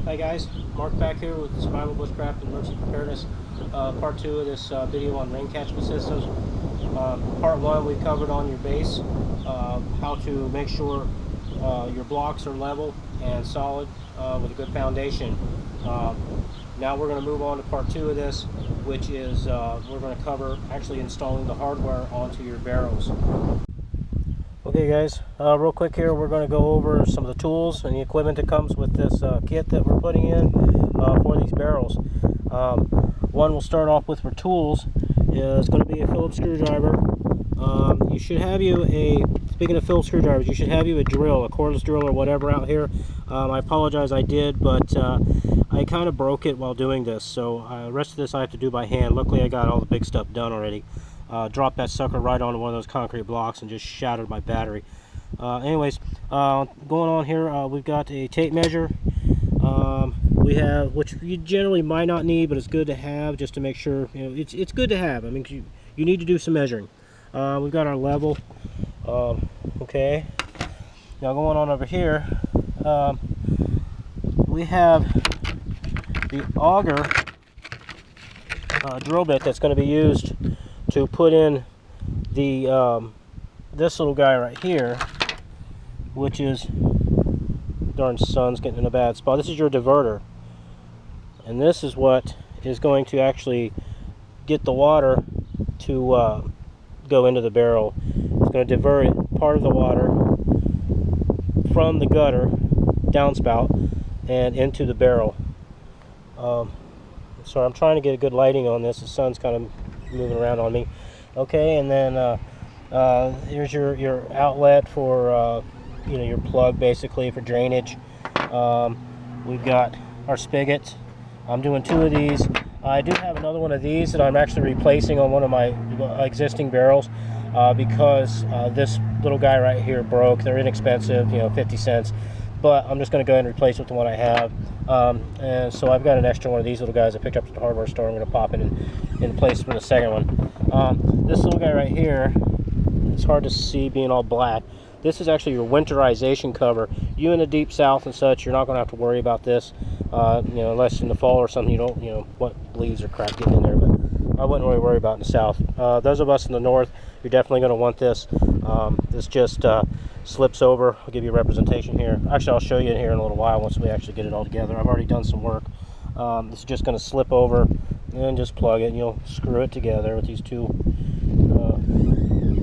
Hi guys, Mark back here with Survival Bushcraft and Emergency Preparedness. Part 2 of this video on rain catchment systems. Part 1 we covered on your base, how to make sure your blocks are level and solid with a good foundation. Now we're going to move on to part 2 of this, which is we're going to cover actually installing the hardware onto your barrels. Okay guys, real quick here, we're going to go over some of the tools and the equipment that comes with this kit that we're putting in for these barrels. One we'll start off with for tools is going to be a Phillips screwdriver. You should have you speaking of Phillips screwdrivers, you should have you a drill, a cordless drill or whatever out here. I apologize, I did, but I kind of broke it while doing this, so the rest of this I have to do by hand. Luckily I got all the big stuff done already. Dropped that sucker right onto one of those concrete blocks and just shattered my battery. Anyways, going on here, we've got a tape measure. We have, which you generally might not need, but it's good to have just to make sure, you know, it's good to have. I mean, you need to do some measuring. We've got our level. Okay. Now going on over here, we have the auger drill bit that's going to be used to put in the this little guy right here, which is, darn sun's getting in a bad spot. This is your diverter, and this is what is going to actually get the water to go into the barrel. It's going to divert part of the water from the gutter downspout and into the barrel. So I'm trying to get a good lighting on this. The sun's kind of moving around on me. Okay, and then here's your outlet for you know, your plug basically for drainage. We've got our spigot. I'm doing 2 of these. I do have another one of these that I'm actually replacing on one of my existing barrels because this little guy right here broke. They're inexpensive, you know, 50 cents. But I'm just going to go ahead and replace it with the one I have. And so I've got an extra one of these little guys I picked up at the hardware store. I'm going to pop it in place for the second one. This little guy right here, it's hard to see being all black. This is actually your winterization cover. You in the deep south and such, you're not going to have to worry about this. You know, unless in the fall or something you don't, you know, what leaves or crap getting in there. But I wouldn't really worry about in the south. Those of us in the north, you're definitely going to want this. This just slips over. I'll give you a representation here. Actually, I'll show you in here in a little while once we actually get it all together. I've already done some work. This is just going to slip over and just plug it, and you'll screw it together with these 2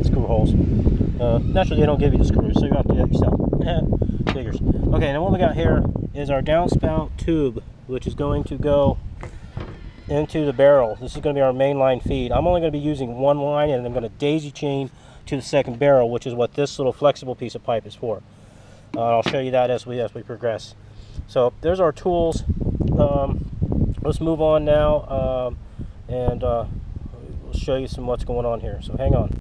screw holes. Naturally, they don't give you the screws, so you have to do it yourself. Figures. Okay, now what we got here is our downspout tube, which is going to go into the barrel. This is going to be our main line feed. I'm only going to be using one line, and I'm going to daisy chain to the second barrel, which is what this little flexible piece of pipe is for. I'll show you that as we progress. So there's our tools. Let's move on now, and we'll show you what's going on here. So hang on.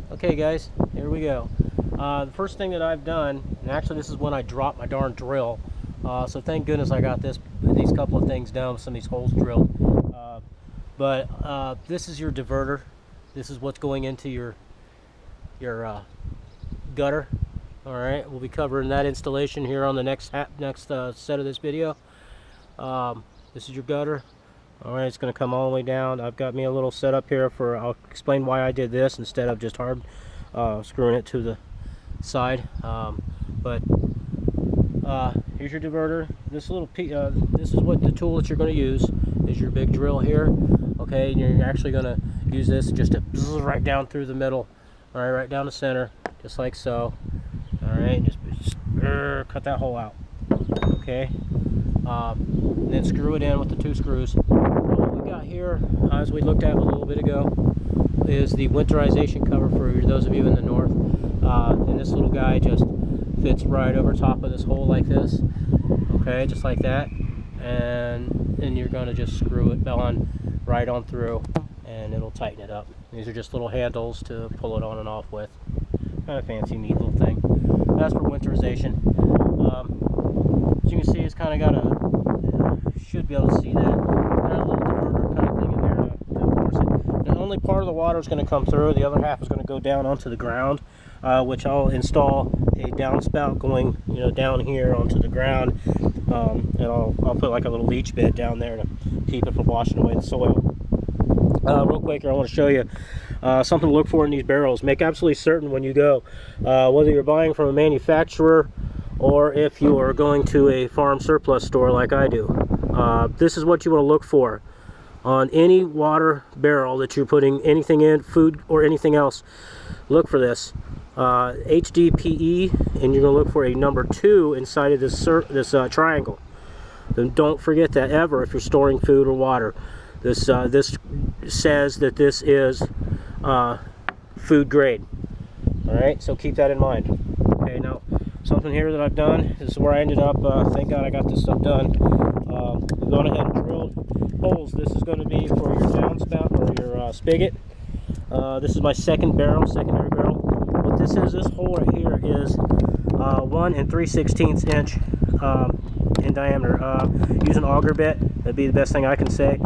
Okay guys, here we go. The first thing that I've done, and actually this is when I dropped my darn drill, so thank goodness I got these couple of things down with some of these holes drilled. But this is your diverter. This is what's going into your gutter. All right, we'll be covering that installation here on the next set of this video. This is your gutter. All right, it's going to come all the way down. I've got me a little setup here I'll explain why I did this instead of just hard screwing it to the side. But here's your diverter. This little this is what the tool that you're going to use is your big drill here. Okay, and you're actually going to use this just to bzz right down through the middle. All right, right down the center, just like so. All right, just cut that hole out. Okay. And then screw it in with the 2 screws. What we got here, as we looked at a little bit ago, is the winterization cover for those of you in the north. And this little guy just fits right over top of this hole like this. Okay, just like that. And then you're going to just screw it on right on through, and it'll tighten it up. These are just little handles to pull it on and off with. Kind of fancy, neat little thing. That's for winterization. As you can see, it's kind of got a, should be able to see that, got a little diverter kind of thing in there to force it. The only part of the water is going to come through. The other half is going to go down onto the ground, which I'll install a downspout going, you know, down here onto the ground. And I'll put like a little leach bit down there to keep it from washing away the soil. Real quick here, I want to show you something to look for in these barrels. Make absolutely certain when you go, whether you're buying from a manufacturer or if you are going to a farm surplus store like I do. This is what you want to look for on any water barrel that you're putting anything in, food or anything else. Look for this HDPE, and you're going to look for a number 2 inside of this triangle. Then don't forget that ever if you're storing food or water. This says that this is food grade. All right, so keep that in mind. Okay, now something here that I've done. This is where I ended up. Thank God I got this stuff done. We've gone ahead and drilled holes. This is going to be for your downspout or your spigot. This is my secondary barrel. What this is, this hole right here is 1 3/16 inch in diameter. Use an auger bit. That'd be the best thing I can say.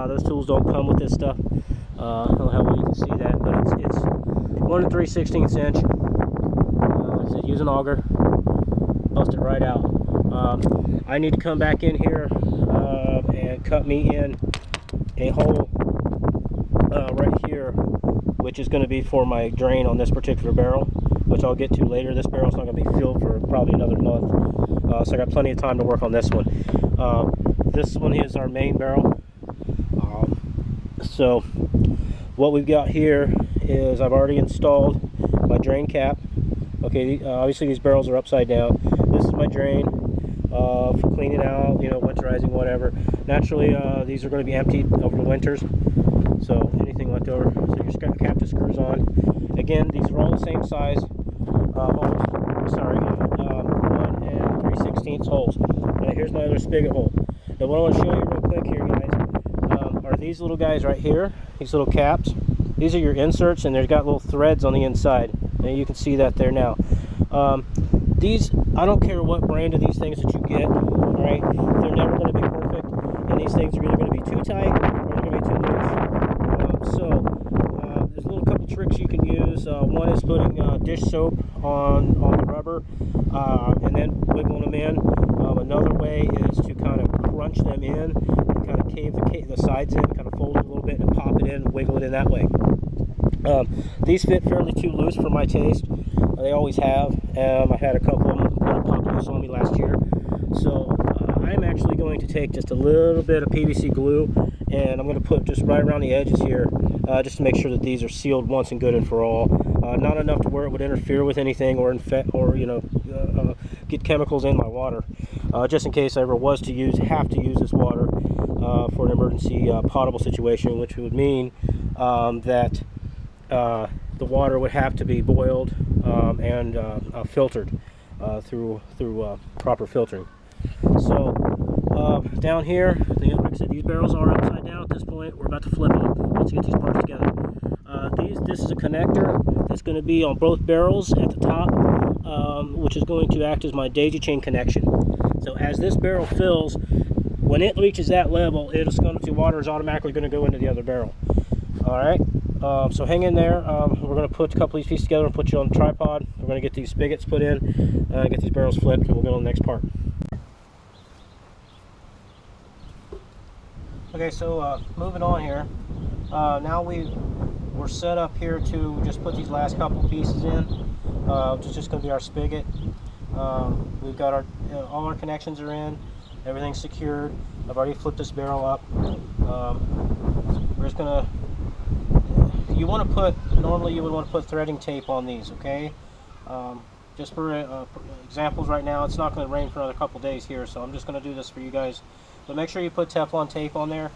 Those tools don't come with this stuff. I don't know how well you can see that, but it's 1 3/16 inch. So use an auger. Bust it right out. I need to come back in here and cut me in a hole right here, which is going to be for my drain on this particular barrel, which I'll get to later. This barrel's not going to be filled for probably another month, so I got plenty of time to work on this one. This one is our main barrel. So what we've got here is I've already installed my drain cap. Okay, obviously these barrels are upside down. This is my drain for cleaning out, you know, winterizing, whatever. Naturally, these are going to be emptied over the winters, so anything left over. So your cap just screws on. Again, these are all the same size holes. Sorry, 1 3/16 holes. Now here's my other spigot hole. Now what I want to show you real quick here, guys, are these little guys right here. These little caps. These are your inserts, and they've got little threads on the inside. And you can see that there now. These, I don't care what brand of these things that you get, all right? They're never going to be perfect, and these things are either going to be too tight or they're going to be too loose. There's a little couple tricks you can use. One is putting dish soap on the rubber and then wiggling them in. Another way is to kind of crunch them in and kind of cave the sides in, kind of fold it a little bit and pop it in and wiggle it in that way. These fit fairly too loose for my taste. They always have. I had a couple of them kind of pop loose on me last year. So I'm actually going to take just a little bit of PVC glue, and I'm going to put just right around the edges here, just to make sure that these are sealed once and good and for all. Not enough to where it would interfere with anything or get chemicals in my water. Just in case I ever was to have to use this water for an emergency potable situation, which would mean that the water would have to be boiled and filtered through proper filtering. So down here, like I said, these barrels are upside down at this point. We're about to flip them. Let's get these parts together. This is a connector that's going to be on both barrels at the top, which is going to act as my daisy chain connection. So as this barrel fills, when it reaches that level, the water is automatically going to go into the other barrel. All right. So hang in there. We're going to put a couple of these pieces together and put you on the tripod. We're going to get these spigots put in, get these barrels flipped, and we'll go to the next part. Okay, so moving on here. Now we're set up here to just put these last couple pieces in, which is just going to be our spigot. We've got all our connections are in. Everything's secured. I've already flipped this barrel up. We're just going to... normally you would want to put threading tape on these, okay? Just for examples right now, it's not going to rain for another couple days here, so I'm just going to do this for you guys. But make sure you put Teflon tape on there.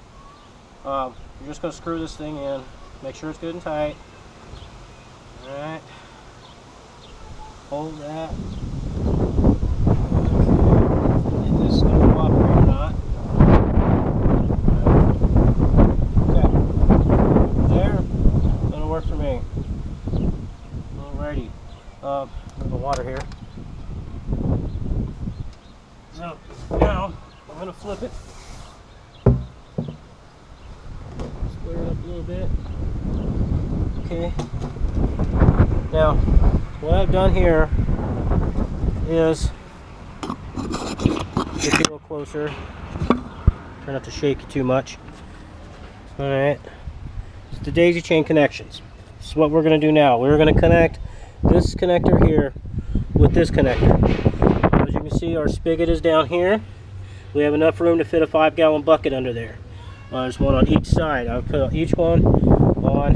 You're just going to screw this thing in. Make sure it's good and tight. Alright. Hold that. Okay. Is this going to go up here or not? For me. Alrighty. A little water here. So now I'm going to flip it. Square it up a little bit. Okay. Now what I've done here is get you a little closer. Try not to shake you too much. Alright. It's the daisy chain connections. This is what we're going to do now. We're going to connect this connector here with this connector. As you can see, our spigot is down here. We have enough room to fit a 5-gallon bucket under there. There's one on each side. I'll put each one on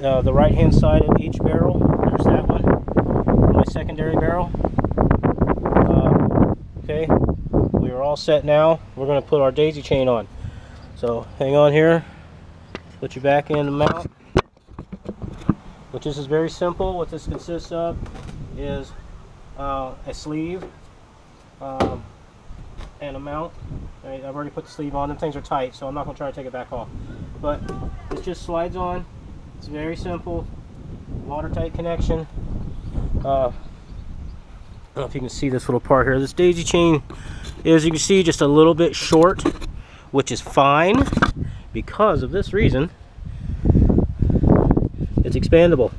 the right hand side of each barrel. There's that one, my secondary barrel. Okay, we are all set now. We're going to put our daisy chain on. So hang on here, put your back in the mount, which this is very simple. What this consists of is a sleeve and a mount. Right, I've already put the sleeve on. Them things are tight, so I'm not going to try to take it back off. But it just slides on. It's very simple, watertight connection. I don't know if you can see this little part here. This daisy chain is, you can see, just a little bit short, which is fine because of this reason. It's expandable.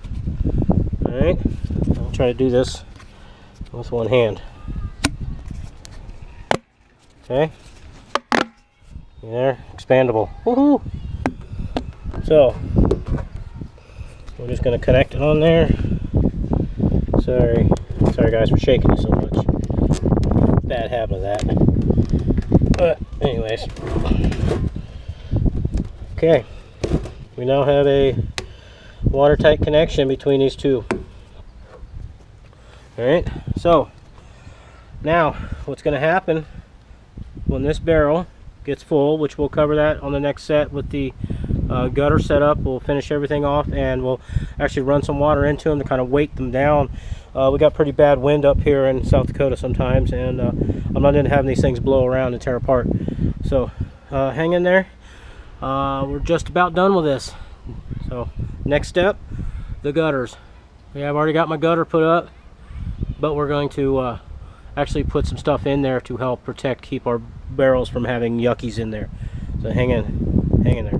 Alright, I'll try to do this with one hand. Okay, there, expandable. Woohoo! So, we're just going to connect it on there. Sorry guys for shaking it so much. Bad habit of that. But anyways, okay, we now have a watertight connection between these two. Alright, so now what's going to happen when this barrel gets full, which we'll cover that on the next set with the gutter setup, we'll finish everything off and we'll actually run some water into them to kind of weight them down. We got pretty bad wind up here in South Dakota sometimes, and I'm not into having these things blow around and tear apart. So hang in there. We're just about done with this. So next step, the gutters. I've already got my gutter put up, but we're going to actually put some stuff in there to help keep our barrels from having yuckies in there. So hang in there.